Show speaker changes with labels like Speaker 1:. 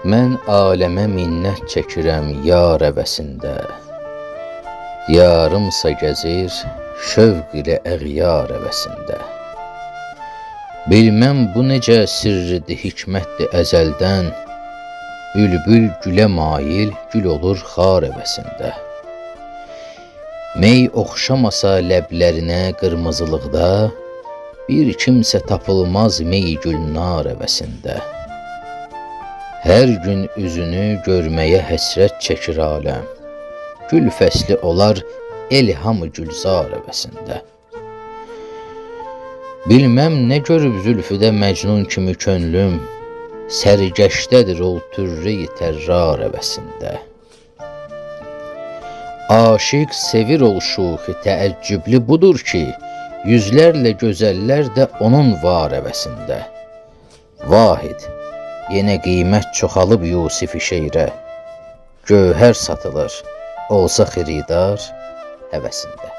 Speaker 1: Mən aləmə minnət çəkirəm yar əvəsində. Yarımsa gəzir şövq ilə əğyar əvəsində. Bilməm bu necə sirridir, hikmətdir əzəldən. Bülbül gülə mail, gül olur xar əvəsində. Mey oxşamasa ləblərinə qırmızılıqda, bir kimsə tapılmaz mey gülnar əvəsində. Hər gün üzünü görməyə həsrət çəkir aləm. Gül fəsli olar elhamı gülzar əvəsində. Bilməm nə görüb zülfüdə məcnun kimi könlüm, sərgəşdədir ol türrə-i tərrar əvəsində. Aşiq sevir ol şuxi təəccüblü budur ki, yüzlərlə gözəllər də onun var əvəsində. Vahid, yenə qiymət çoxalıb Yusifi şeirə, gövhər satılır, olsa xiridar həvəsində.